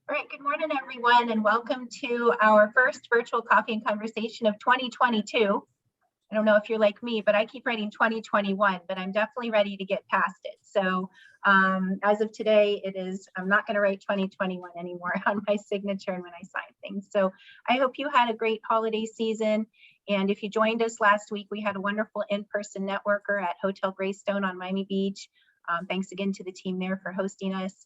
All right, good morning, everyone, and welcome to our first virtual coffee and conversation of 2022. I don't know if you're like me, but I keep writing 2021, but I'm definitely ready to get past it. So as of today, I'm not going to write 2021 anymore on my signature and when I sign things. So I hope you had a great holiday season. And if you joined us last week, we had a wonderful in-person networker at Hotel Greystone on Miami Beach. Thanks again to the team there for hosting us.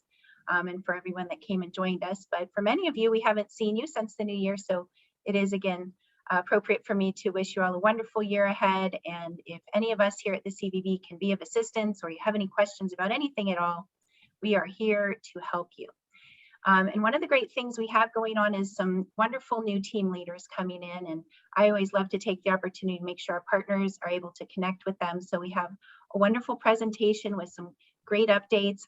And for everyone that came and joined us. But for many of you, we haven't seen you since the new year. So it is, again, appropriate for me to wish you all a wonderful year ahead. And if any of us here at the CVB can be of assistance or you have any questions about anything at all, we are here to help you. And one of the great things we have going on is some wonderful new team leaders coming in. And I always love to take the opportunity to make sure our partners are able to connect with them. So we have a wonderful presentation with some great updates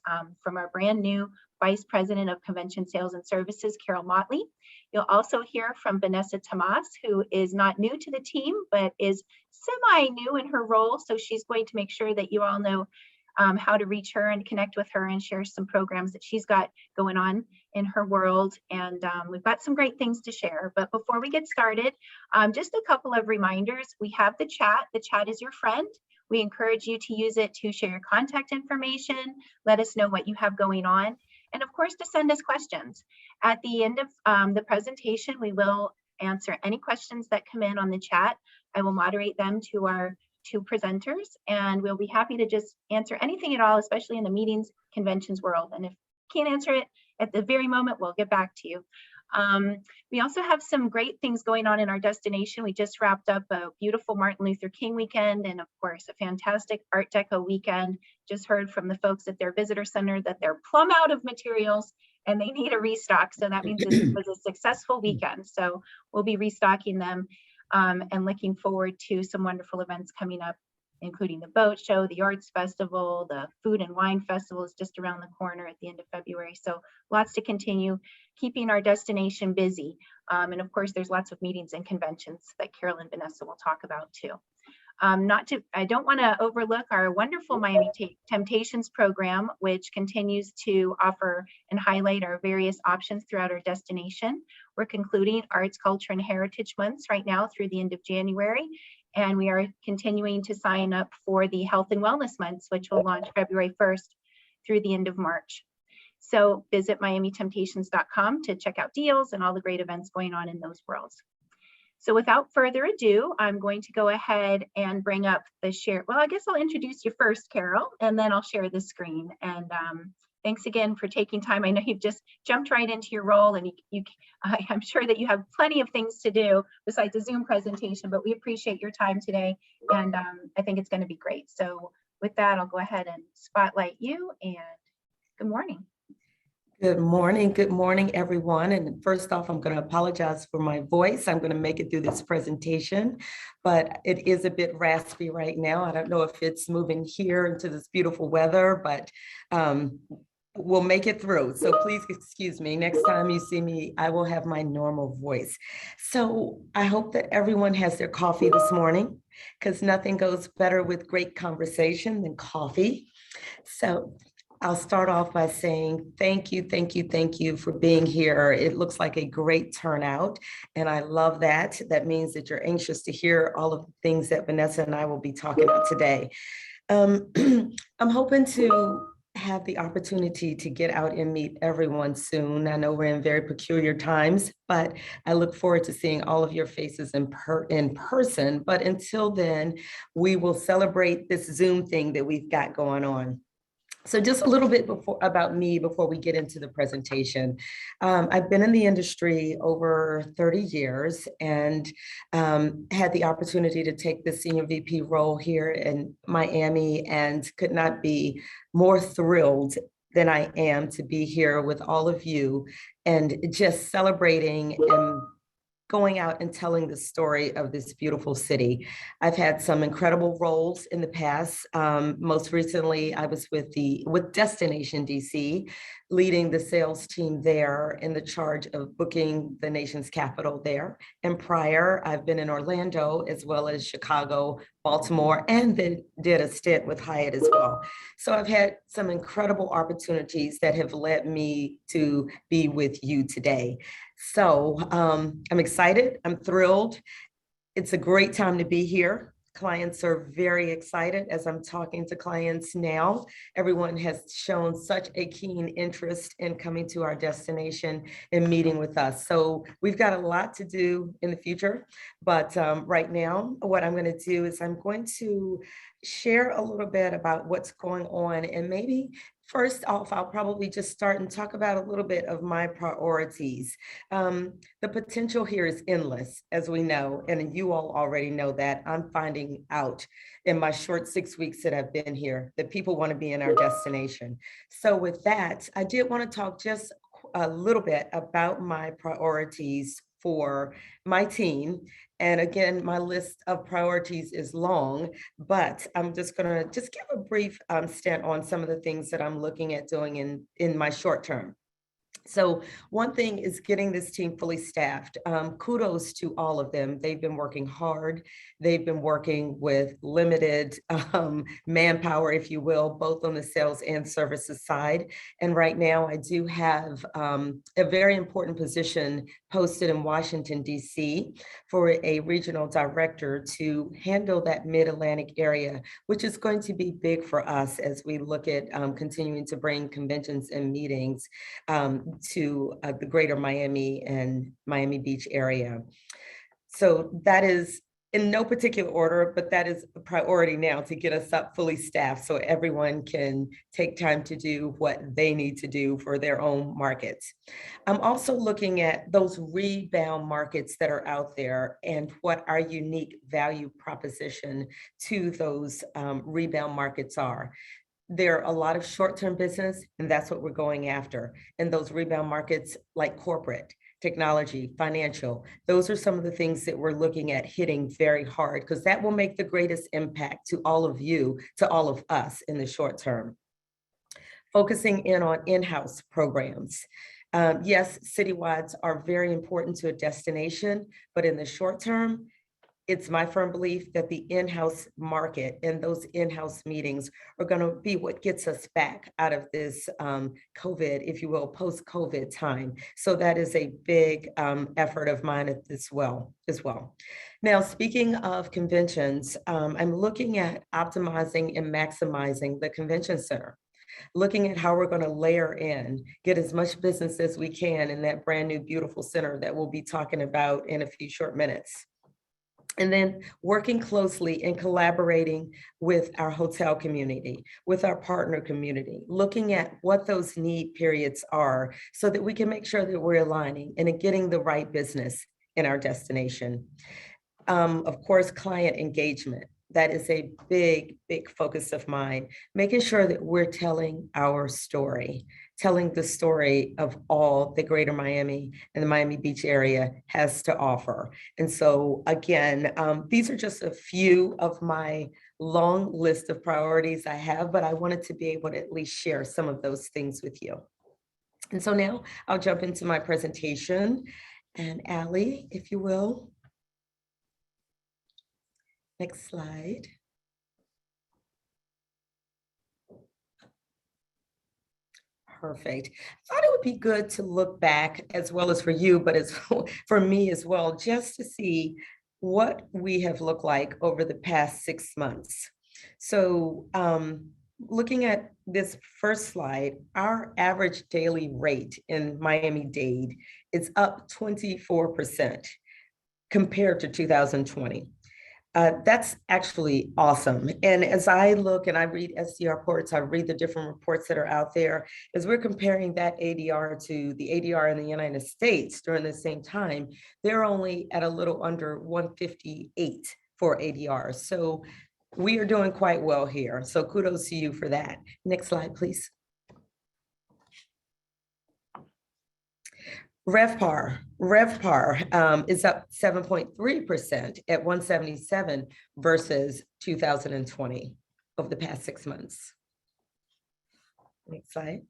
from our brand new Vice President of Convention Sales and Services, Carol Motley. You'll also hear from Vanessa Tomas, who is not new to the team, but is semi-new in her role. So she's going to make sure that you all know how to reach her and connect with her and share some programs that she's got going on in her world. And we've got some great things to share. But before we get started, just a couple of reminders. We have the chat. The chat is your friend. We encourage you to use it to share your contact information, let us know what you have going on, and of course, to send us questions. At the end of the presentation, we will answer any questions that come in on the chat. I will moderate them to our two presenters, and we'll be happy to just answer anything at all, especially in the meetings, conventions world. And if you can't answer it at the very moment, we'll get back to you. We also have some great things going on in our destination. We just wrapped up a beautiful Martin Luther King weekend and of course a fantastic Art Deco weekend. Just heard from the folks at their visitor center that they're plumb out of materials and they need a restock. So that means it was a successful weekend. So we'll be restocking them and looking forward to some wonderful events coming up, including the boat show, the arts festival, the food and wine festival is just around the corner at the end of February. So lots to continue keeping our destination busy. And of course, there's lots of meetings and conventions that Carol and Vanessa will talk about too. I don't want to overlook our wonderful Miami Temptations program, which continues to offer and highlight our various options throughout our destination. We're concluding Arts, Culture, and Heritage Months right now through the end of January. And we are continuing to sign up for the Health and Wellness Months, which will launch February 1st through the end of March. So visit miamitemptations.com to check out deals and all the great events going on in those worlds. So without further ado, I'm going to go ahead and bring up the share. Well, I guess I'll introduce you first, Carol, and then I'll share the screen. And thanks again for taking time. I know you've just jumped right into your role and I'm sure that you have plenty of things to do besides a Zoom presentation, but we appreciate your time today. And I think it's going to be great. So with that, I'll go ahead and spotlight you and good morning. Good morning, everyone. And first off, I'm going to apologize for my voice. I'm going to make it through this presentation, but it is a bit raspy right now. I don't know if it's moving here into this beautiful weather, but we'll make it through. So please excuse me. Next time you see me, I will have my normal voice. So I hope that everyone has their coffee this morning because nothing goes better with great conversation than coffee. So I'll start off by saying thank you for being here. It looks like a great turnout, and I love that. That means that you're anxious to hear all of the things that Vanessa and I will be talking about today. I'm hoping to have the opportunity to get out and meet everyone soon. I know we're in very peculiar times, but I look forward to seeing all of your faces in person. But until then, we will celebrate this Zoom thing that we've got going on. So just a little bit about me before we get into the presentation. I've been in the industry over 30 years and had the opportunity to take the Senior VP role here in Miami and could not be more thrilled than I am to be here with all of you and just celebrating and going out and telling the story of this beautiful city. I've had some incredible roles in the past. Most recently, I was with Destination DC, leading the sales team there in the charge of booking the nation's capital there. And prior, I've been in Orlando as well as Chicago, Baltimore, and then did a stint with Hyatt as well. So I've had some incredible opportunities that have led me to be with you today. So I'm excited, I'm thrilled. It's a great time to be here. Clients are very excited as I'm talking to clients now. Everyone has shown such a keen interest in coming to our destination and meeting with us. So we've got a lot to do in the future, but right now, what I'm going to do is I'm going to share a little bit about what's going on, and maybe first off, I'll probably just start and talk about a little bit of my priorities. The potential here is endless, as we know, and you all already know that. I'm finding out in my short 6 weeks that I've been here that people want to be in our destination. So with that, I did want to talk just a little bit about my priorities for my team. And again, my list of priorities is long, but I'm just going to just give a brief stint on some of the things that I'm looking at doing in my short term. So one thing is getting this team fully staffed. Kudos to all of them. They've been working hard. They've been working with limited manpower, if you will, both on the sales and services side. And right now I do have a very important position posted in Washington, D.C. for a regional director to handle that mid-Atlantic area, which is going to be big for us as we look at continuing to bring conventions and meetings to the greater Miami and Miami Beach area. So that is in no particular order, but that is a priority now to get us up fully staffed so everyone can take time to do what they need to do for their own markets. I'm also looking at those rebound markets that are out there and what our unique value proposition to those rebound markets are. There are a lot of short-term business, and that's what we're going after. And those rebound markets like corporate, technology, financial, those are some of the things that we're looking at hitting very hard, because that will make the greatest impact to all of you, to all of us in the short term. Focusing in on in-house programs. Yes, citywides are very important to a destination, but in the short term, it's my firm belief that the in-house market and those in-house meetings are going to be what gets us back out of this COVID, if you will, post-COVID time. So that is a big effort of mine as well. Now, speaking of conventions, I'm looking at optimizing and maximizing the convention center. Looking at how we're going to layer in, get as much business as we can in that brand new, beautiful center that we'll be talking about in a few short minutes. And then working closely and collaborating with our hotel community, with our partner community, looking at what those need periods are so that we can make sure that we're aligning and getting the right business in our destination. Of course, client engagement. That is a big, big focus of mine, making sure that we're telling our story, telling the story of all the greater Miami and the Miami Beach area has to offer. And so again, these are just a few of my long list of priorities I have, but I wanted to be able to at least share some of those things with you. And so now I'll jump into my presentation. And Allie, if you will. Next slide. Perfect. I thought it would be good to look back as well as for you, but as for me as well, just to see what we have looked like over the past 6 months. So looking at this first slide, our average daily rate in Miami-Dade is up 24% compared to 2020. That's actually awesome. And as I look and I read SDR reports, I read the different reports that are out there, as we're comparing that ADR to the ADR in the United States during the same time, they're only at a little under 158 for ADR. So we are doing quite well here. So kudos to you for that. Next slide, please. RevPAR is up 7.3% at 177 versus 2020 over the past 6 months. Next slide.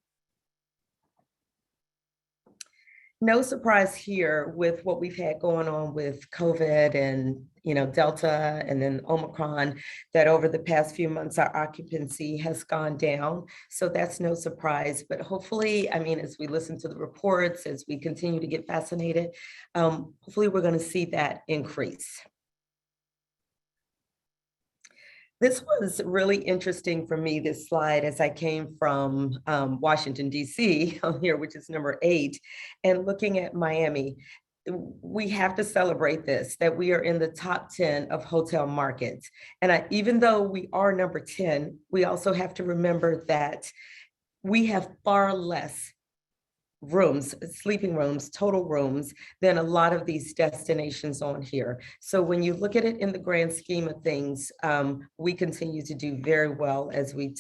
No surprise here with what we've had going on with COVID and Delta and then Omicron, that over the past few months, our occupancy has gone down. So that's no surprise, but hopefully, as we listen to the reports, as we continue to get vaccinated, hopefully we're going to see that increase. This was really interesting for me, this slide, as I came from Washington, D.C. here, which is number 8, and looking at Miami. We have to celebrate this, that we are in the top 10 of hotel markets. And even though we are number 10, we also have to remember that we have far less rooms, sleeping rooms, total rooms, than a lot of these destinations on here. So when you look at it in the grand scheme of things, we continue to do very well as we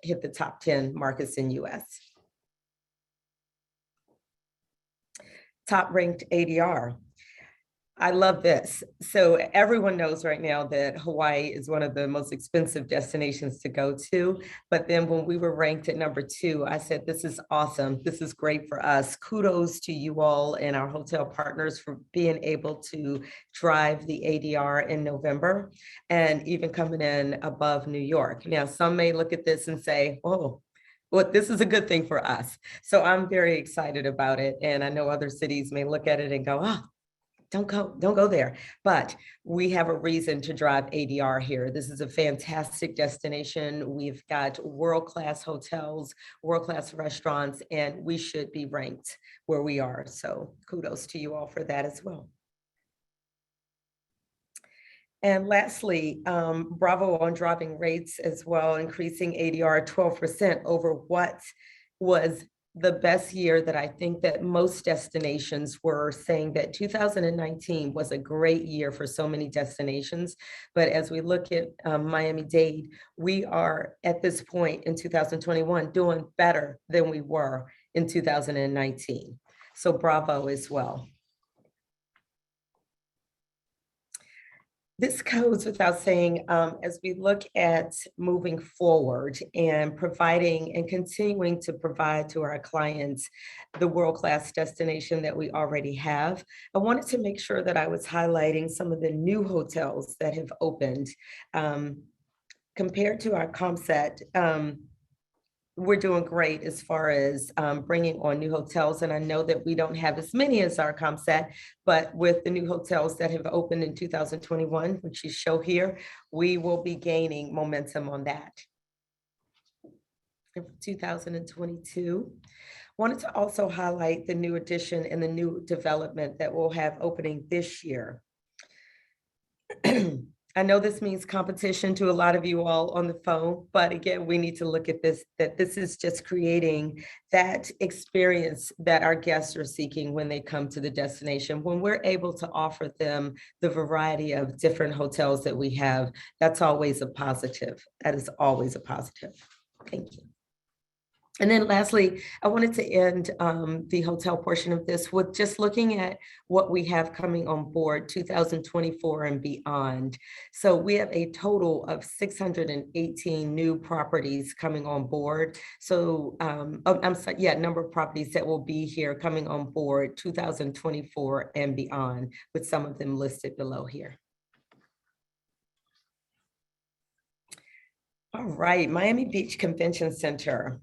hit the top 10 markets in US. Top ranked ADR. I love this. So everyone knows right now that Hawaii is one of the most expensive destinations to go to. But then when we were ranked at number 2, I said, this is awesome. This is great for us. Kudos to you all and our hotel partners for being able to drive the ADR in November and even coming in above New York. Now, some may look at this and say, oh, well, this is a good thing for us. So I'm very excited about it. And I know other cities may look at it and go, oh, don't go there. But we have a reason to drive ADR here. This is a fantastic destination. We've got world-class hotels, world-class restaurants, and we should be ranked where we are. So kudos to you all for that as well. And lastly, bravo on dropping rates as well, increasing ADR 12% over what was the best year that I think that most destinations were saying that 2019 was a great year for so many destinations. But as we look at Miami-Dade, we are at this point in 2021 doing better than we were in 2019. So bravo as well. This goes without saying, as we look at moving forward and providing and continuing to provide to our clients the world-class destination that we already have, I wanted to make sure that I was highlighting some of the new hotels that have opened. Compared to our comp set, we're doing great as far as bringing on new hotels. And I know that we don't have as many as our comp set, but with the new hotels that have opened in 2021, which you show here, we will be gaining momentum on that. In 2022, wanted to also highlight the new addition and the new development that we'll have opening this year. I know this means competition to a lot of you all on the phone, but again, we need to look at this, that this is just creating that experience that our guests are seeking when they come to the destination. When we're able to offer them the variety of different hotels that we have, that's always a positive. That is always a positive. Thank you. And then lastly, I wanted to end the hotel portion of this with just looking at what we have coming on board 2024 and beyond. So we have a total of 618 new properties coming on board. So I'm sorry, number of properties that will be here coming on board 2024 and beyond, with some of them listed below here. All right, Miami Beach Convention Center.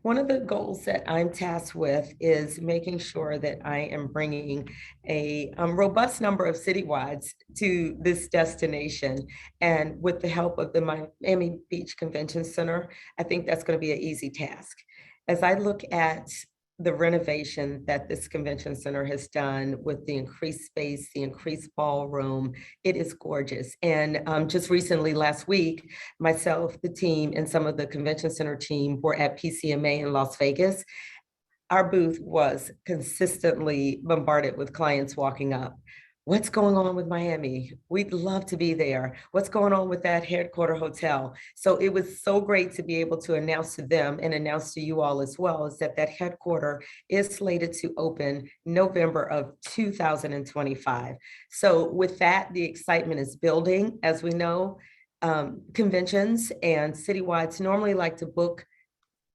One of the goals that I'm tasked with is making sure that I am bringing a robust number of citywides to this destination. And with the help of the Miami Beach Convention Center, I think that's going to be an easy task. As I look at the renovation that this convention center has done with the increased space, the increased ballroom, it is gorgeous. And just recently, last week, myself, the team, and some of the convention center team were at PCMA in Las Vegas. Our booth was consistently bombarded with clients walking up. What's going on with Miami? We'd love to be there. What's going on with that Headquarter hotel? So it was so great to be able to announce to them and announce to you all as well, is that Headquarter is slated to open November of 2025. So with that, the excitement is building. As we know, conventions and citywides normally like to book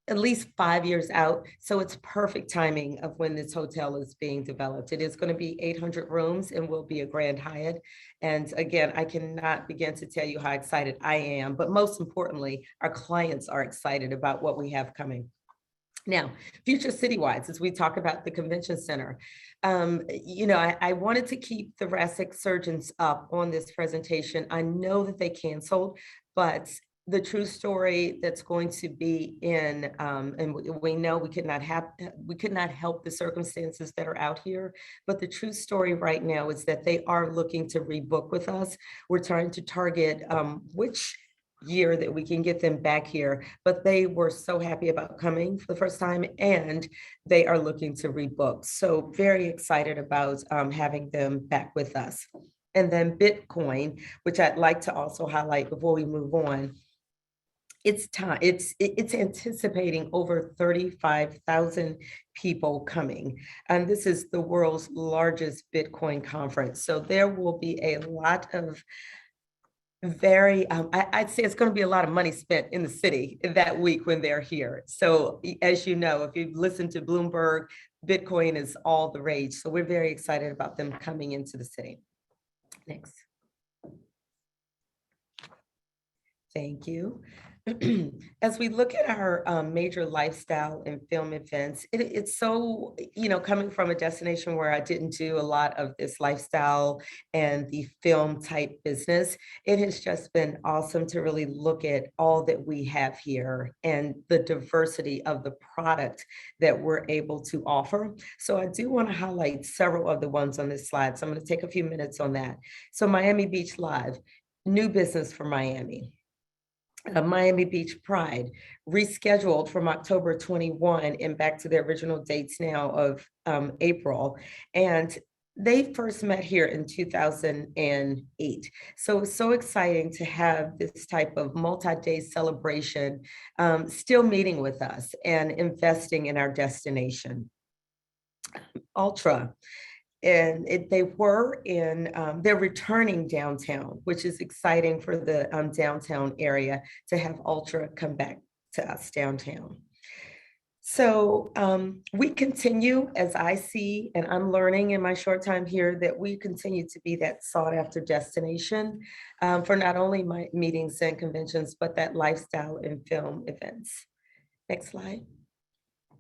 at least 5 years out. So it's perfect timing of when this hotel is being developed. It is going to be 800 rooms and will be a Grand Hyatt. And again, I cannot begin to tell you how excited I am, but most importantly, our clients are excited about what we have coming. Now, future citywides, as we talk about the convention center, I wanted to keep the thoracic surgeons up on this presentation. I know that they canceled, but the true story that's going to be in, and we know we could not help the circumstances that are out here, but the true story right now is that they are looking to rebook with us. We're trying to target which year that we can get them back here, but they were so happy about coming for the first time and they are looking to rebook. So very excited about having them back with us. And then Bitcoin, which I'd like to also highlight before we move on. It's time, it's anticipating over 35,000 people coming. And this is the world's largest Bitcoin conference. So there will be a lot of I'd say it's going to be a lot of money spent in the city that week when they're here. So as you know, if you've listened to Bloomberg, Bitcoin is all the rage. So we're very excited about them coming into the city. Next. Thank you. As we look at our major lifestyle and film events, it's so, coming from a destination where I didn't do a lot of this lifestyle and the film type business, it has just been awesome to really look at all that we have here and the diversity of the product that we're able to offer. So I do want to highlight several of the ones on this slide. So I'm going to take a few minutes on that. So Miami Beach Live, new business for Miami. Miami Beach Pride, rescheduled from October 21 and back to their original dates now of April. And they first met here in 2008. So it's so exciting to have this type of multi-day celebration still meeting with us and investing in our destination. Ultra. And they're returning downtown, which is exciting for the downtown area to have Ultra come back to us downtown. So we continue, as I see, and I'm learning in my short time here, that we continue to be that sought after destination for not only my meetings and conventions, but that lifestyle and film events. Next slide.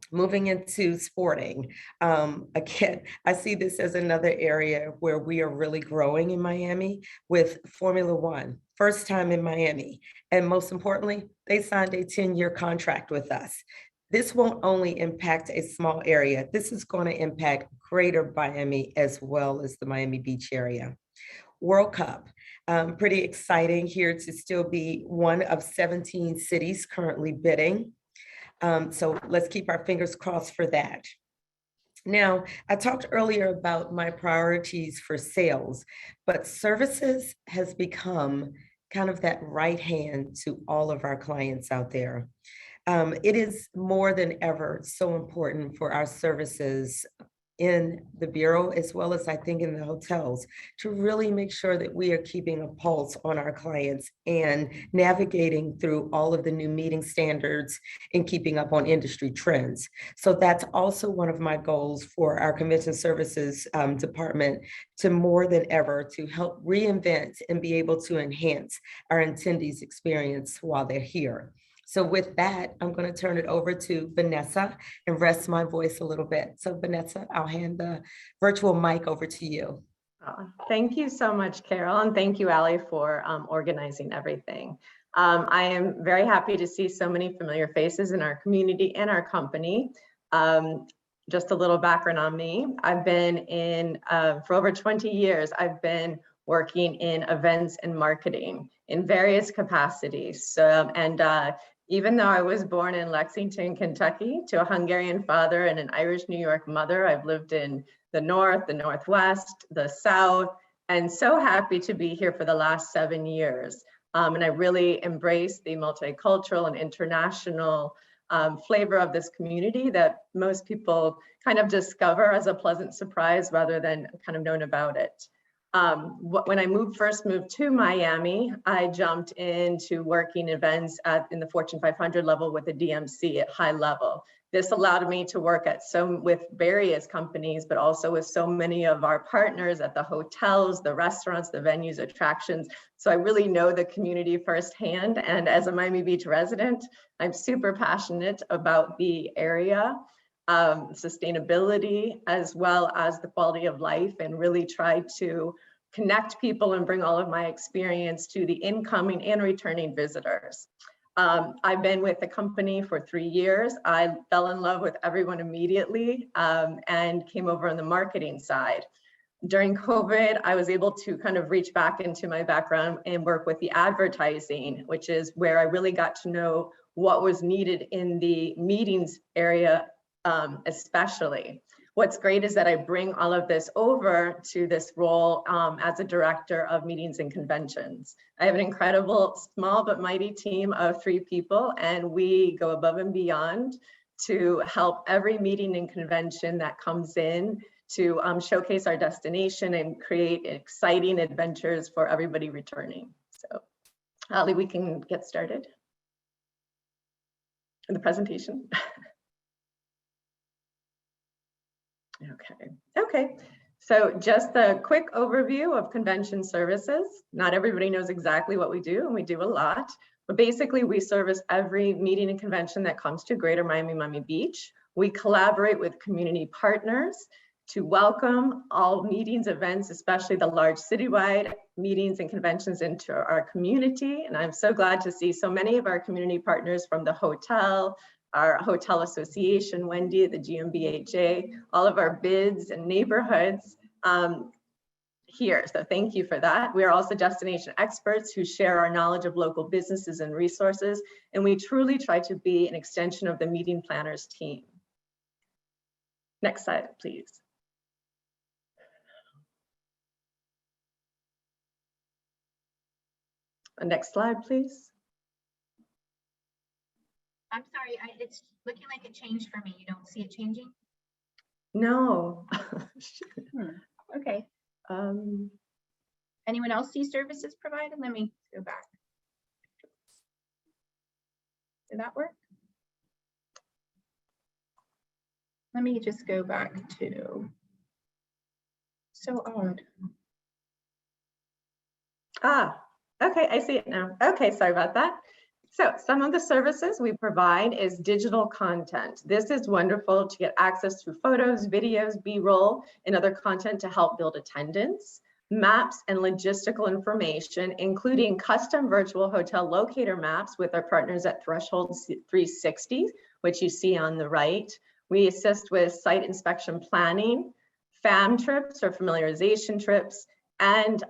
Moving into sporting, again, I see this as another area where we are really growing in Miami with Formula One, first time in Miami. And most importantly, they signed a 10-year contract with us. This won't only impact a small area, this is going to impact greater Miami as well as the Miami Beach area. World Cup, pretty exciting here to still be one of 17 cities currently bidding. So let's keep our fingers crossed for that. Now, I talked earlier about my priorities for sales, but services has become kind of that right hand to all of our clients out there. It is more than ever so important for our services in the Bureau, as well as I think in the hotels, to really make sure that we are keeping a pulse on our clients and navigating through all of the new meeting standards and keeping up on industry trends. So that's also one of my goals for our convention services department, to more than ever to help reinvent and be able to enhance our attendees' experience while they're here. So with that, I'm going to turn it over to Vanessa and rest my voice a little bit. So Vanessa, I'll hand the virtual mic over to you. Thank you so much, Carol, and thank you, Allie, for organizing everything. I am very happy to see so many familiar faces in our community and our company. Just a little background on me. I've been in, for over 20 years, I've been working in events and marketing in various capacities. So, even though I was born in Lexington, Kentucky, to a Hungarian father and an Irish New York mother, I've lived in the North, the Northwest, the South, and so happy to be here for the last 7 years. And I really embrace the multicultural and international flavor of this community that most people kind of discover as a pleasant surprise rather than kind of known about it. When I first moved to Miami, I jumped into working events in the Fortune 500 level with a DMC at high level. This allowed me to work with various companies, but also with so many of our partners at the hotels, the restaurants, the venues, attractions. So I really know the community firsthand. And as a Miami Beach resident, I'm super passionate about the area, sustainability, as well as the quality of life, and really try to connect people and bring all of my experience to the incoming and returning visitors. I've been with the company for 3 years. I fell in love with everyone immediately and came over on the marketing side. During COVID, I was able to kind of reach back into my background and work with the advertising, which is where I really got to know what was needed in the meetings area, especially. What's great is that I bring all of this over to this role as a director of meetings and conventions. I have an incredible, small but mighty team of 3 people, and we go above and beyond to help every meeting and convention that comes in to showcase our destination and create exciting adventures for everybody returning. So, Ali, we can get started in the presentation. Okay. So just a quick overview of convention services. Not everybody knows exactly what we do, and we do a lot. But basically, we service every meeting and convention that comes to Greater Miami Beach. We collaborate with community partners to welcome all meetings, events, especially the large citywide meetings and conventions into our community. And I'm so glad to see so many of our community partners from the hotel, our hotel association, Wendy, the GMBHA, all of our bids and neighborhoods here. So thank you for that. We are also destination experts who share our knowledge of local businesses and resources. And we truly try to be an extension of the meeting planners team. Next slide, please. Next slide, please. I'm sorry, it's looking like it changed for me. You don't see it changing? No. Okay. Anyone else see services provided? Let me go back. Did that work? Let me just go back to, so odd. Okay, I see it now. Okay, sorry about that. So some of the services we provide is digital content. This is wonderful to get access to photos, videos, B-roll, and other content to help build attendance, maps and logistical information, including custom virtual hotel locator maps with our partners at Threshold 360, which you see on the right. We assist with site inspection planning, FAM trips or familiarization trips, and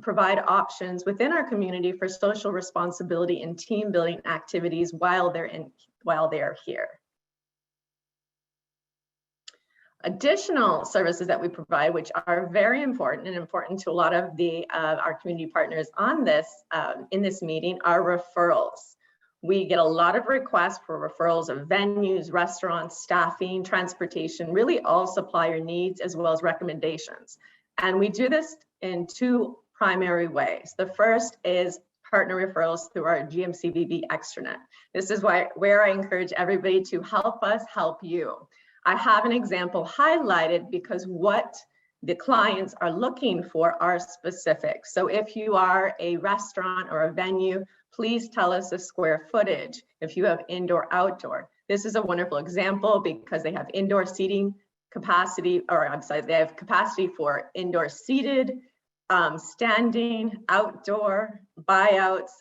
provide options within our community for social responsibility and team building activities while they're here. Additional services that we provide, which are very important and important to a lot of our community partners on this in this meeting, are referrals. We get a lot of requests for referrals of venues, restaurants, staffing, transportation, really all supplier needs, as well as recommendations. And we do this in 2 primary ways. The first is partner referrals through our GMCVB extranet. This is where I encourage everybody to help us help you. I have an example highlighted because what the clients are looking for are specific. So if you are a restaurant or a venue, please tell us the square footage. If you have indoor, outdoor. This is a wonderful example because they have indoor seating capacity, or I'm sorry, they have capacity for indoor seated, standing, outdoor, buyouts.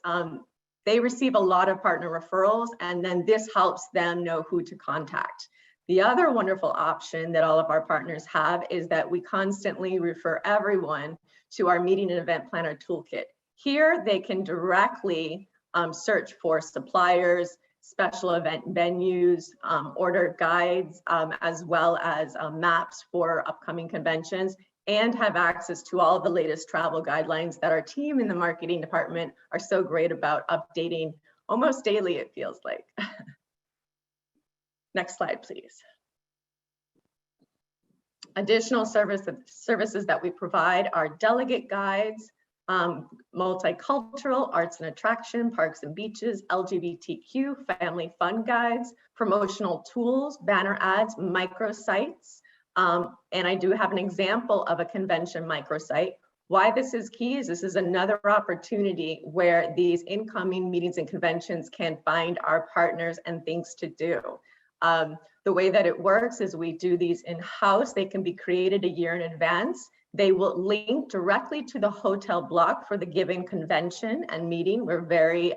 They receive a lot of partner referrals, and then this helps them know who to contact. The other wonderful option that all of our partners have is that we constantly refer everyone to our meeting and event planner toolkit. Here, they can directly search for suppliers, special event venues, order guides, as well as maps for upcoming conventions, and have access to all the latest travel guidelines that our team in the marketing department are so great about updating almost daily, it feels like. Next slide, please. Additional services that we provide are delegate guides, multicultural, arts and attraction, parks and beaches, LGBTQ, family fun guides, promotional tools, banner ads, microsites. And I do have an example of a convention microsite. Why this is key is this is another opportunity where these incoming meetings and conventions can find our partners and things to do. The way that it works is we do these in-house. They can be created a year in advance. They will link directly to the hotel block for the given convention and meeting. We're very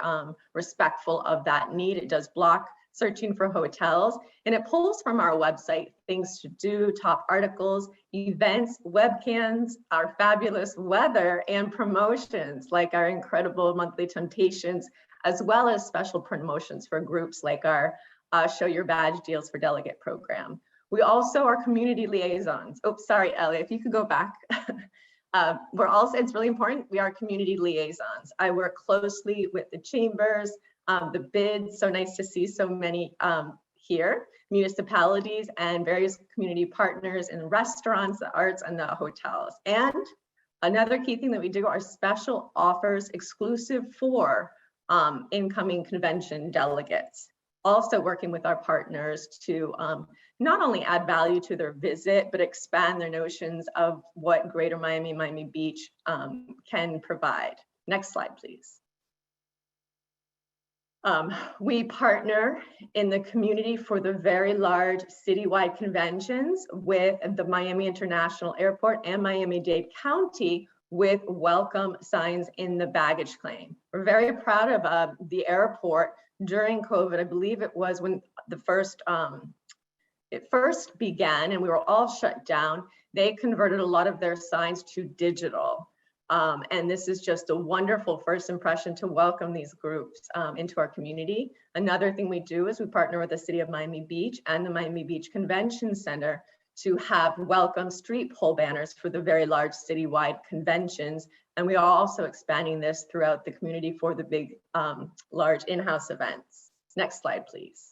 respectful of that need. It does block searching for hotels, and it pulls from our website things to do, top articles, events, webcams, our fabulous weather, and promotions like our incredible monthly temptations, as well as special promotions for groups like our Show Your Badge Deals for Delegate program. We also are community liaisons. Oh, sorry, Ellie, if you could go back. We're also, it's really important, we are community liaisons. I work closely with the chambers, the bids, so nice to see so many here, municipalities and various community partners in restaurants, the arts, and the hotels. And another key thing that we do are special offers exclusive for incoming convention delegates. Also working with our partners to not only add value to their visit, but expand their notions of what Greater Miami, Miami Beach can provide. Next slide, please. We partner in the community for the very large citywide conventions with the Miami International Airport and Miami-Dade County with welcome signs in the baggage claim. We're very proud of the airport during COVID. I believe it was when the it first began and we were all shut down. They converted a lot of their signs to digital. And this is just a wonderful first impression to welcome these groups into our community. Another thing we do is we partner with the City of Miami Beach and the Miami Beach Convention Center to have welcome street pole banners for the very large citywide conventions. And we are also expanding this throughout the community for the big, large in-house events. Next slide, please.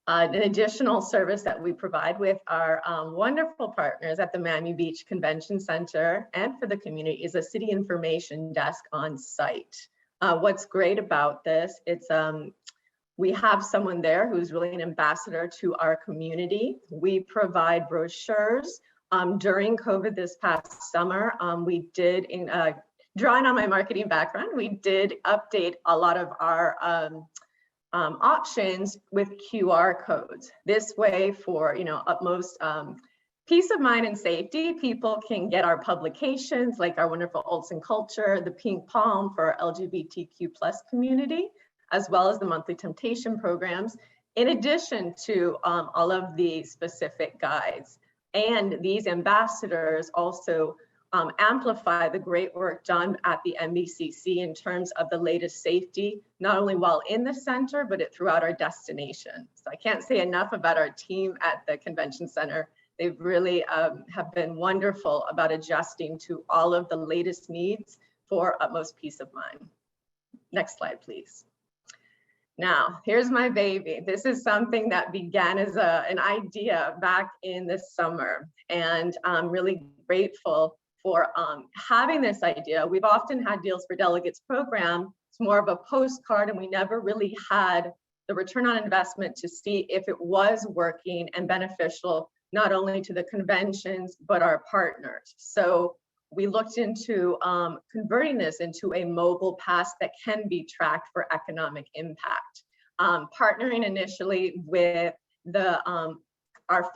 An additional service that we provide with our wonderful partners at the Miami Beach Convention Center and for the community is a city information desk on site. What's great about this, it's we have someone there who's really an ambassador to our community. We provide brochures. During COVID this past summer, we did, drawing on my marketing background, we did update a lot of our options with QR codes. This way, for utmost peace of mind and safety, people can get our publications like our wonderful Arts and Culture, the Pink Palm for our LGBTQ+ community, as well as the monthly temptation programs, in addition to all of the specific guides. And these ambassadors also amplify the great work done at the MBCC in terms of the latest safety, not only while in the center, but throughout our destination. So I can't say enough about our team at the convention center. They've really have been wonderful about adjusting to all of the latest needs for utmost peace of mind. Next slide, please. Now, here's my baby. This is something that began as an idea back in the summer, and I'm really grateful for having this idea. We've often had Deals for Delegates program. It's more of a postcard, and we never really had the return on investment to see if it was working and beneficial, not only to the conventions, but our partners. So we looked into converting this into a mobile pass that can be tracked for economic impact. Partnering initially with our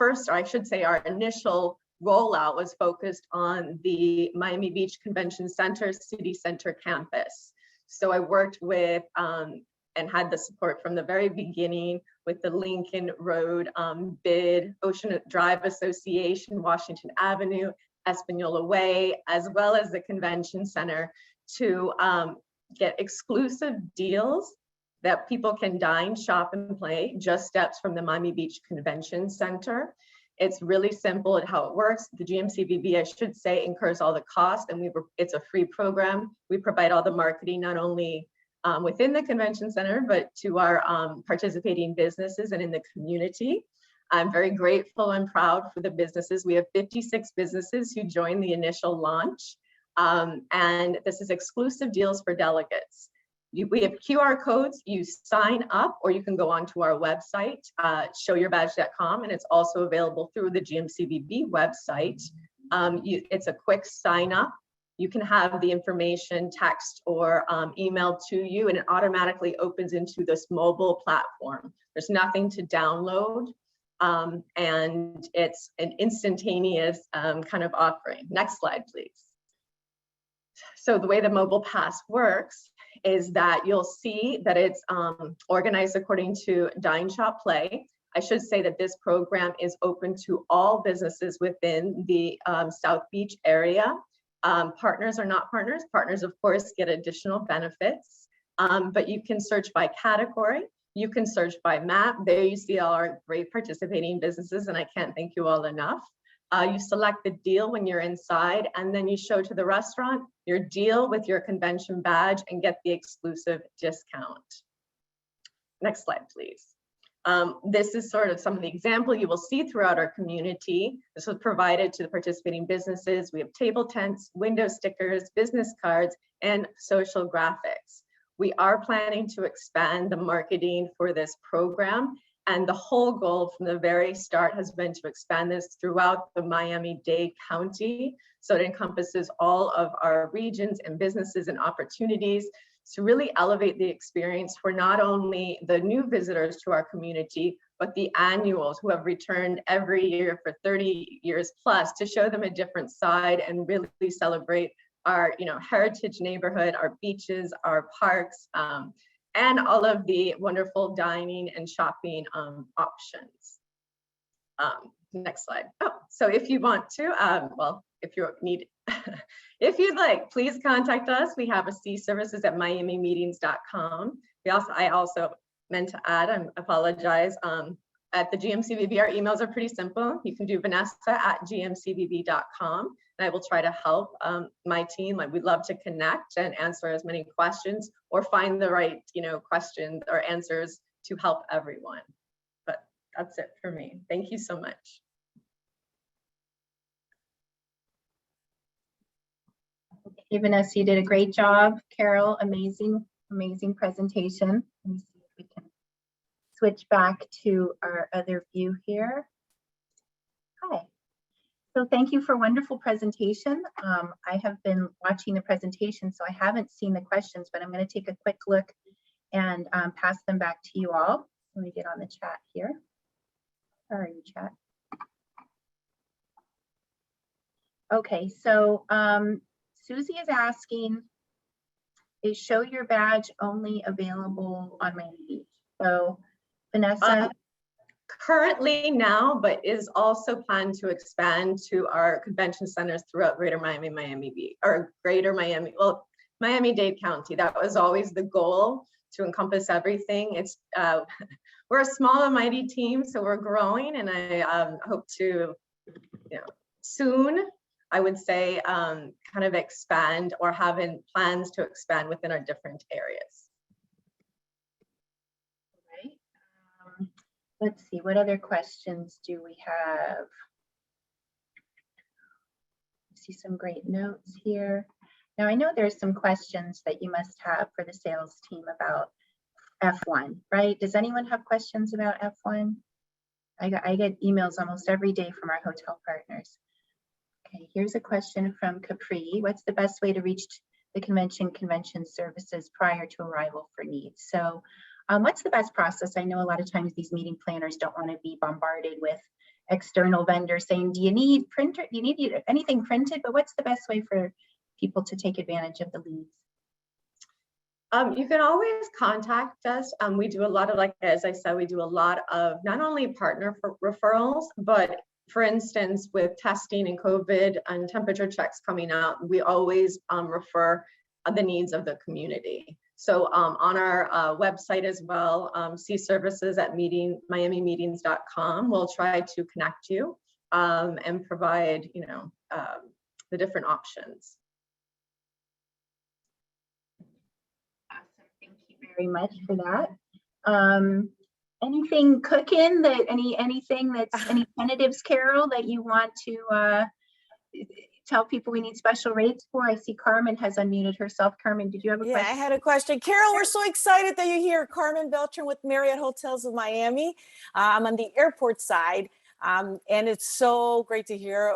initial rollout was focused on the Miami Beach Convention Center City Center campus. So I worked with and had the support from the very beginning with the Lincoln Road BID, Ocean Drive Association, Washington Avenue, Espanola Way, as well as the Convention Center to get exclusive deals that people can dine, shop, and play just steps from the Miami Beach Convention Center. It's really simple at how it works. The GMCVB, I should say, incurs all the costs, and it's a free program. We provide all the marketing, not only within the convention center, but to our participating businesses and in the community. I'm very grateful and proud for the businesses. We have 56 businesses who joined the initial launch. And this is exclusive deals for delegates. We have QR codes, you sign up, or you can go onto our website, showyourbadge.com, and it's also available through the GMCVB website. It's a quick sign up. You can have the information text or emailed to you, and it automatically opens into this mobile platform. There's nothing to download, and it's an instantaneous kind of offering. Next slide, please. So the way the mobile pass works is that you'll see that it's organized according to Dine, Shop, Play. I should say that this program is open to all businesses within the South Beach area. Partners are not partners. Partners, of course, get additional benefits, but you can search by category. You can search by map. There you see all our great participating businesses, and I can't thank you all enough. You select the deal when you're inside, and then you show to the restaurant your deal with your convention badge and get the exclusive discount. Next slide, please. This is sort of some of the example you will see throughout our community. This was provided to the participating businesses. We have table tents, window stickers, business cards, and social graphics. We are planning to expand the marketing for this program. And the whole goal from the very start has been to expand this throughout the Miami-Dade County. So it encompasses all of our regions and businesses and opportunities to really elevate the experience for not only the new visitors to our community, but the annuals who have returned every year for 30 years plus, to show them a different side and really celebrate our heritage neighborhood, our beaches, our parks, and all of the wonderful dining and shopping options. Next slide. Oh, so if you want to, well, if you need, if you'd like, please contact us. We have a cservices@miamimeetings.com. I also meant to add, I apologize, at the GMCVB, our emails are pretty simple. You can do Vanessa@gmcvb.com, and I will try to help my team. We'd love to connect and answer as many questions, or find the right, questions or answers to help everyone. But that's it for me. Thank you so much. Okay, Vanessa, you did a great job. Carol, amazing presentation. Let me see if we can switch back to our other view here. Hi. So thank you for a wonderful presentation. I have been watching the presentation, so I haven't seen the questions, but I'm going to take a quick look and pass them back to you all. Let me get on the chat here. Where are you, chat? Okay, so Susie is asking, is Show Your Badge only available on Miami Beach? So Vanessa? Currently now, but is also planned to expand to our convention centers throughout Greater Miami Beach, or Greater Miami, well, Miami-Dade County. That was always the goal, to encompass everything. It's we're a small and mighty team, so we're growing, and I hope to, soon, I would say, kind of expand, or having plans to expand within our different areas. Right. Let's see, what other questions do we have? I see some great notes here. Now, I know there's some questions that you must have for the sales team about F1, right? Does anyone have questions about F1? I get emails almost every day from our hotel partners. Okay, here's a question from Capri. What's the best way to reach the convention services prior to arrival for needs? So what's the best process? I know a lot of times these meeting planners don't want to be bombarded with external vendors saying, do you need printer? Do you need anything printed? But what's the best way for people to take advantage of the leads? You can always contact us. We do a lot of, as I said, we do a lot of not only partner referrals, but for instance, with testing and COVID and temperature checks coming out, we always refer the needs of the community. So on our website as well, cservices@miamimeetings.com, we'll try to connect you and provide, the different options. Awesome, thank you very much for that. Anything cooking that anything that's any tentatives, Carol, that you want to tell people we need special rates for? I see Carmen has unmuted herself. Carmen, did you have a Yeah, I question? had a question. Carol, we're so excited that you're here. Carmen Beltran with Marriott Hotels of Miami. I'm on the airport side. And it's so great to hear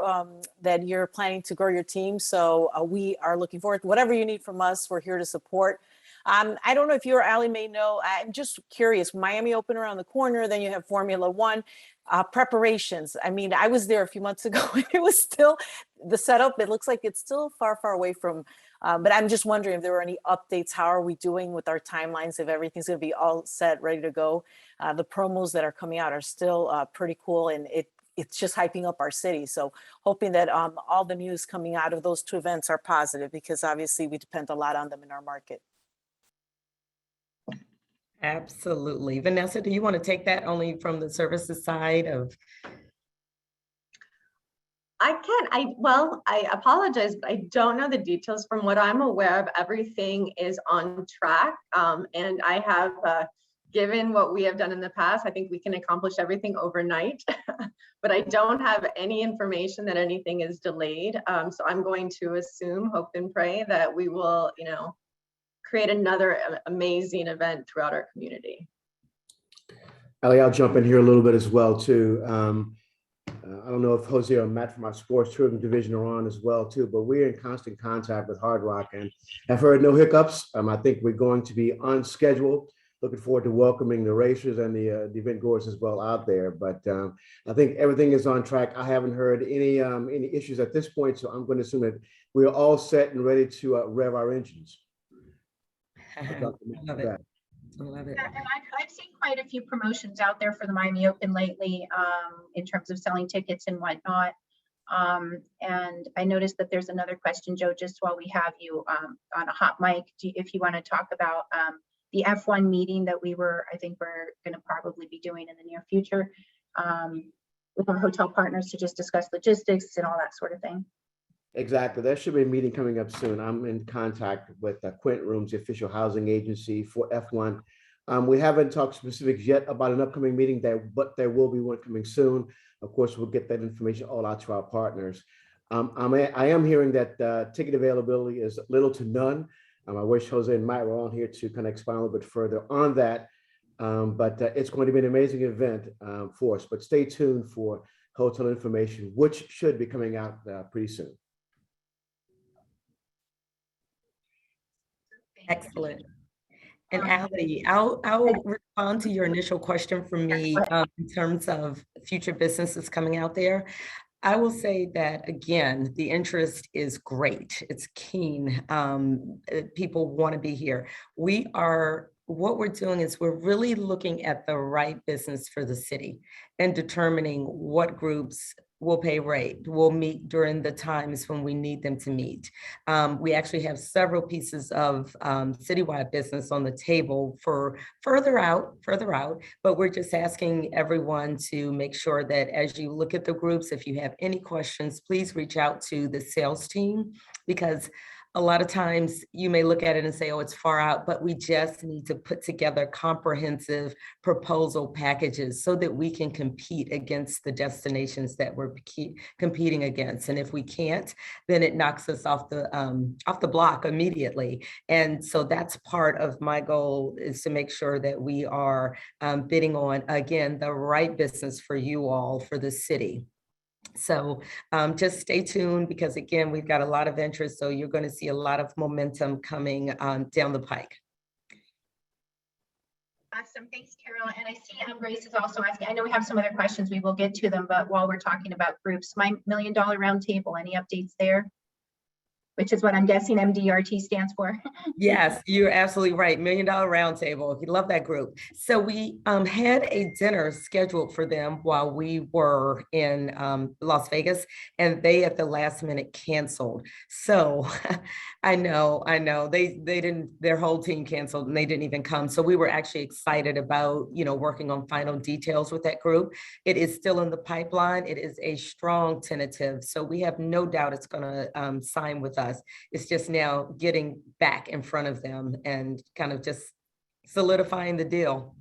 that you're planning to grow your team. So we are looking forward to whatever you need from us. We're here to support. I don't know if you or Ali may know, I'm just curious, Miami Open around the corner, then you have Formula One preparations. I mean, I was there a few months ago and it was still the setup. It looks like it's still far, far away from, but I'm just wondering if there were any updates. How are we doing with our timelines? If everything's going to be all set, ready to go. The promos that are coming out are still pretty cool, and it's just hyping up our city. So hoping that all the news coming out of those two events are positive, because obviously we depend a lot on them in our market. Absolutely. Vanessa, do you want to take that only from the services side of? I can. Well, I apologize, but I don't know the details. From what I'm aware of, everything is on track. And I have, given what we have done in the past, I think we can accomplish everything overnight. But I don't have any information that anything is delayed. So I'm going to assume, hope and pray that we will, create another amazing event throughout our community. Ali, I'll jump in here a little bit as well too. I don't know if Jose or Matt from our sports tourism division are on as well too, but we're in constant contact with Hard Rock and have heard no hiccups. I think we're going to be on schedule. Looking forward to welcoming the racers and the event goers as well out there. But I think everything is on track. I haven't heard any issues at this point, so I'm going to assume that we're all set and ready to rev our engines. I love it. I love it. Yeah, and I've seen quite a few promotions out there for the Miami Open lately, in terms of selling tickets and whatnot. And I noticed that there's another question, Joe, just while we have you on a hot mic, if you want to talk about the F1 meeting that I think we're going to probably be doing in the near future with our hotel partners to just discuss logistics and all that sort of thing. Exactly. There should be a meeting coming up soon. I'm in contact with Quint Rooms, the official housing agency for F1. We haven't talked specifics yet about an upcoming meeting, but there will be one coming soon. Of course, we'll get that information all out to our partners. I am hearing that ticket availability is little to none. I wish Jose and Matt were on here to kind of expound a little bit further on that. But it's going to be an amazing event for us. But stay tuned for hotel information, which should be coming out pretty soon. Excellent. And Ali, I'll respond to your initial question for me in terms of future businesses coming out there. I will say that, again, the interest is great. It's keen. People want to be here. What we're doing is we're really looking at the right business for the city and determining what groups will pay rate, will meet during the times when we need them to meet. We actually have several pieces of citywide business on the table for further out, but we're just asking everyone to make sure that as you look at the groups, if you have any questions, please reach out to the sales team, because a lot of times you may look at it and say, oh, it's far out, but we just need to put together comprehensive proposal packages so that we can compete against the destinations that we're competing against. And if we can't, then it knocks us off the block immediately. And so that's part of my goal, is to make sure that we are bidding on, again, the right business for you all, for the city. So just stay tuned, because again, we've got a lot of interest. So you're going to see a lot of momentum coming down the pike. Awesome. Thanks, Carol. And I see Grace is also asking, I know we have some other questions, we will get to them, but while we're talking about groups, my $1 Million Roundtable, any updates there? Which is what I'm guessing MDRT stands for. Yes, you're absolutely right. $1 Million Roundtable. You love that group. So we had a dinner scheduled for them while we were in Las Vegas, and they at the last minute canceled. So I know they didn't, their whole team canceled and they didn't even come. So we were actually excited about, working on final details with that group. It is still in the pipeline. It is a strong tentative. So we have no doubt it's going to sign with us. It's just now getting back in front of them and kind of just solidifying the deal.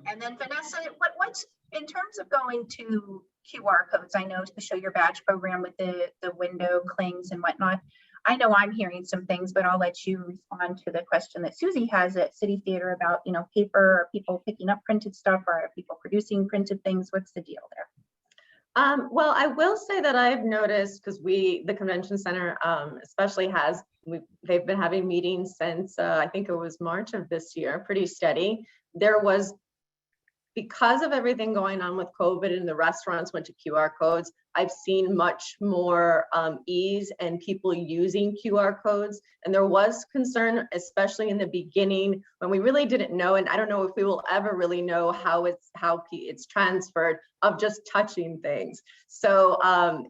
And then Vanessa, what's in terms of going to QR codes? I know to show your badge program with the window clings and whatnot. I know I'm hearing some things, but I'll let you respond to the question that Susie has at City Theater about, paper, or people picking up printed stuff, or are people producing printed things? What's the deal there? Well, I will say that I've noticed, because the convention center especially they've been having meetings since I think it was March of this year, pretty steady. Because of everything going on with COVID and the restaurants went to QR codes, I've seen much more ease and people using QR codes. And there was concern, especially in the beginning, when we really didn't know, and I don't know if we will ever really know how it's transferred, of just touching things. So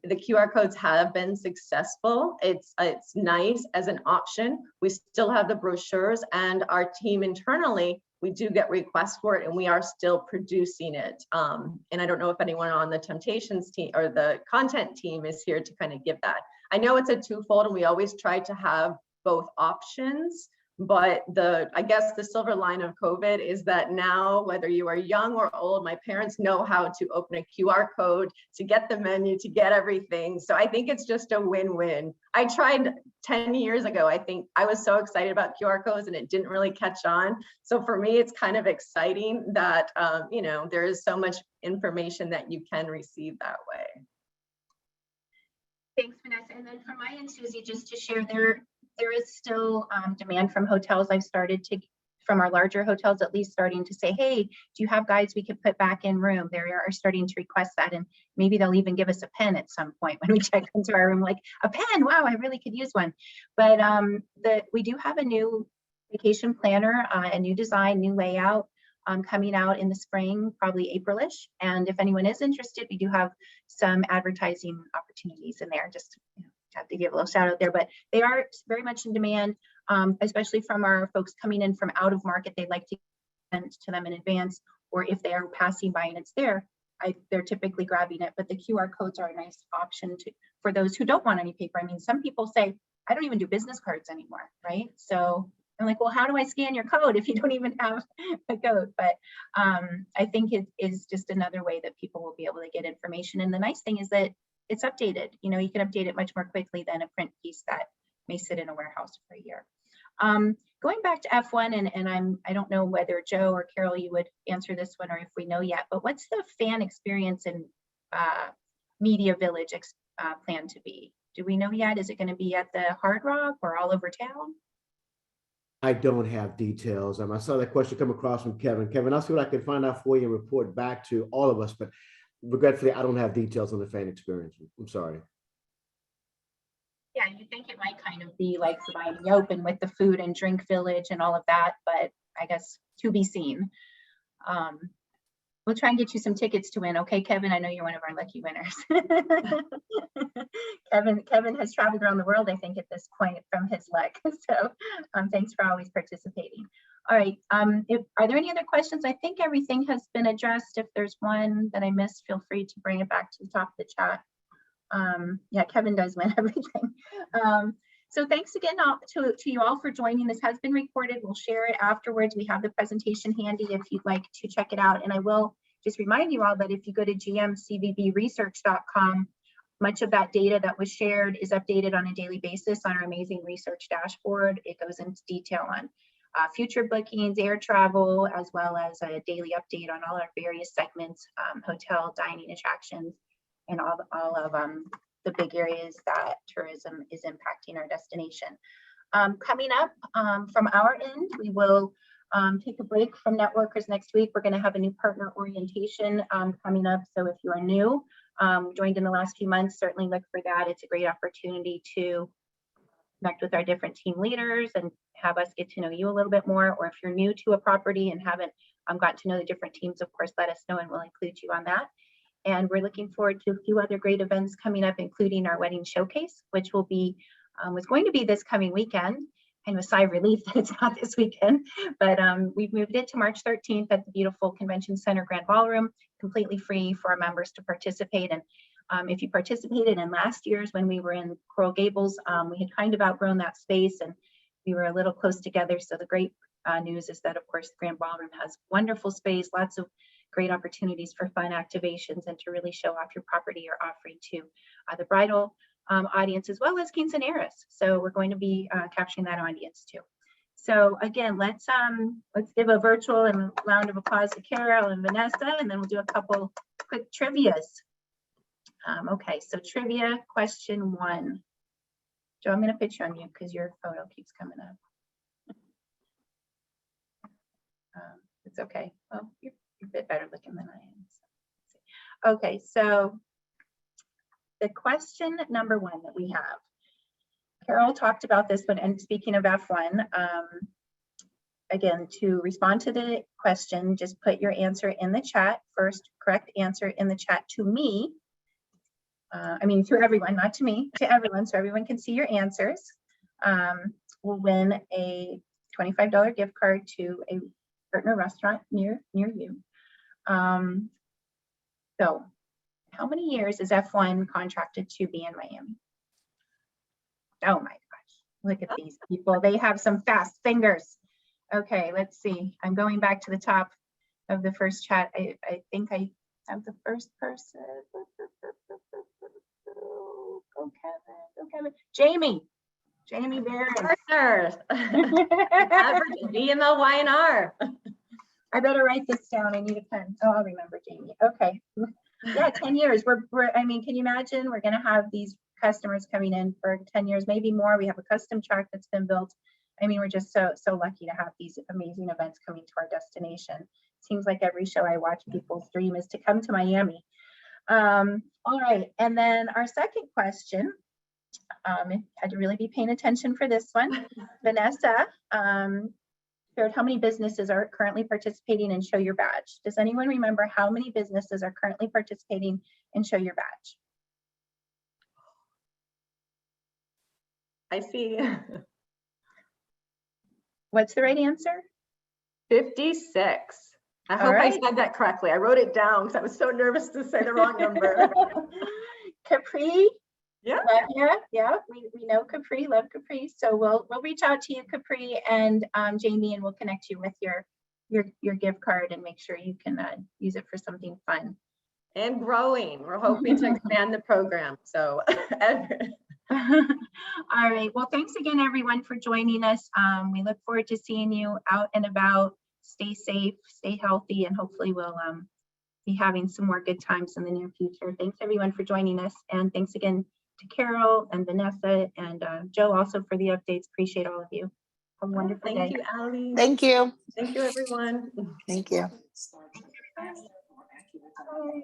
the QR codes have been successful. It's nice as an option. We still have the brochures, and our team internally, we do get requests for it, and we are still producing it. And I don't know if anyone on the Temptations team or the content team is here to kind of give that. I know it's a twofold, and we always try to have both options, but I guess the silver line of COVID is that now, whether you are young or old, my parents know how to open a QR code to get the menu, to get everything. So I think it's just a win-win. I tried 10 years ago. I think I was so excited about QR codes and it didn't really catch on. So for me, it's kind of exciting that, there is so much information that you can receive that way. Thanks, Vanessa. And then from my end, Susie, just to share, there is still demand from hotels. From our larger hotels, at least starting to say, hey, do you have guides we could put back in room? They are starting to request that, and maybe they'll even give us a pen at some point when we check into our room, like a pen. Wow, I really could use one. But we do have a new vacation planner, a new design, new layout coming out in the spring, probably April-ish. And if anyone is interested, we do have some advertising opportunities in there. Just have to give a little shout out there, but they are very much in demand, especially from our folks coming in from out of market. They'd like to send to them in advance, or if they are passing by and it's there, they're typically grabbing it. But the QR codes are a nice option for those who don't want any paper. I mean, some people say, I don't even do business cards anymore, right? So I'm like, well, how do I scan your code if you don't even have a code? But I think it is just another way that people will be able to get information. And the nice thing is that it's updated. You can update it much more quickly than a print piece that may sit in a warehouse for a year. Going back to F1, and I don't know whether Joe or Carol, you would answer this one, or if we know yet, but what's the fan experience in Media Village planned to be? Do we know yet? Is it going to be at the Hard Rock or all over town? I don't have details. I saw that question come across from Kevin. Kevin, I'll see what I can find out for you and report back to all of us, but regretfully, I don't have details on the fan experience. I'm sorry. Yeah, you think it might kind of be like the open with the food and drink village and all of that, but I guess to be seen. We'll try and get you some tickets to win. Okay, Kevin, I know you're one of our lucky winners. Kevin has traveled around the world, I think, at this point from his luck. So thanks for always participating. All right, are there any other questions? I think everything has been addressed. If there's one that I missed, feel free to bring it back to the top of the chat. Yeah, Kevin does win everything. So thanks again to you all for joining. This has been recorded. We'll share it afterwards. We have the presentation handy if you'd like to check it out. And I will just remind you all that if you go to GMCVBresearch.com, much of that data that was shared is updated on a daily basis on our amazing research dashboard. It goes into detail on future bookings, air travel, as well as a daily update on all our various segments, hotel, dining, attractions, and all of the big areas that tourism is impacting our destination. Coming up from our end, we will take a break from Networkers next week. We're going to have a new partner orientation coming up. So if you are new, joined in the last few months, certainly look for that. It's a great opportunity to connect with our different team leaders and have us get to know you a little bit more. Or if you're new to a property and haven't gotten to know the different teams, of course, let us know and we'll include you on that. And we're looking forward to a few other great events coming up, including our wedding showcase, which will be was going to be this coming weekend. Kind of a sigh of relief that it's not this weekend, but we've moved it to March 13th at the beautiful Convention Center Grand Ballroom, completely free for our members to participate. And if you participated in last year's when we were in Coral Gables, we had kind of outgrown that space and we were a little close together. So the great news is that, of course, the Grand Ballroom has wonderful space, lots of great opportunities for fun activations and to really show off your property you're offering to the bridal audience as well as quinceañeras. So we're going to be capturing that audience too. So again, let's give a virtual and round of applause to Carol and Vanessa, and then we'll do a couple quick trivias. Okay, so trivia question 1. Joe, I'm going to put you on mute because your photo keeps coming up. It's okay. Well, you're a bit better looking than I am. So. Okay, so the question number 1 that we have, Carol talked about this one, and speaking of F1, again, to respond to the question, just put your answer in the chat. First correct answer in the chat to me. I mean, to everyone, not to me, to everyone, so everyone can see your answers. Will win a $25 gift card to a partner restaurant near you. So how many years is F1 contracted to be in Miami? Oh my gosh, look at these people. They have some fast fingers. Okay, let's see. I'm going back to the top of the first chat. I think I have the first person. Go Kevin, go Kevin. Jamie Barron. Partners. Average B and L Y and R. I better write this down. I need a pen. Oh, I'll remember Jamie. Okay. Yeah, 10 years. I mean, can you imagine? We're going to have these customers coming in for 10 years, maybe more. We have a custom track that's been built. I mean, we're just so lucky to have these amazing events coming to our destination. Seems like every show I watch, people's dream is to come to Miami. All right, and then our second question, had to really be paying attention for this one. Vanessa shared how many businesses are currently participating in Show Your Badge. Does anyone remember how many businesses are currently participating in Show Your Badge? I see. What's the right answer? 56. I hope I said that correctly. I wrote it down because I was so nervous to say the wrong number. Capri. Yeah. Yeah, we know Capri, love Capri. So we'll reach out to you, Capri, and Jamie, and we'll connect you with your gift card and make sure you can use it for something fun. And growing. We're hoping to expand the program. So all right. Well, thanks again, everyone, for joining us. We look forward to seeing you out and about. Stay safe, stay healthy, and hopefully we'll be having some more good times in the near future. Thanks, everyone, for joining us. And thanks again to Carol and Vanessa and Joe also for the updates. Appreciate all of you. Have a wonderful day. Thank you, Ali. Thank you. Thank you, everyone. Thank you. Bye.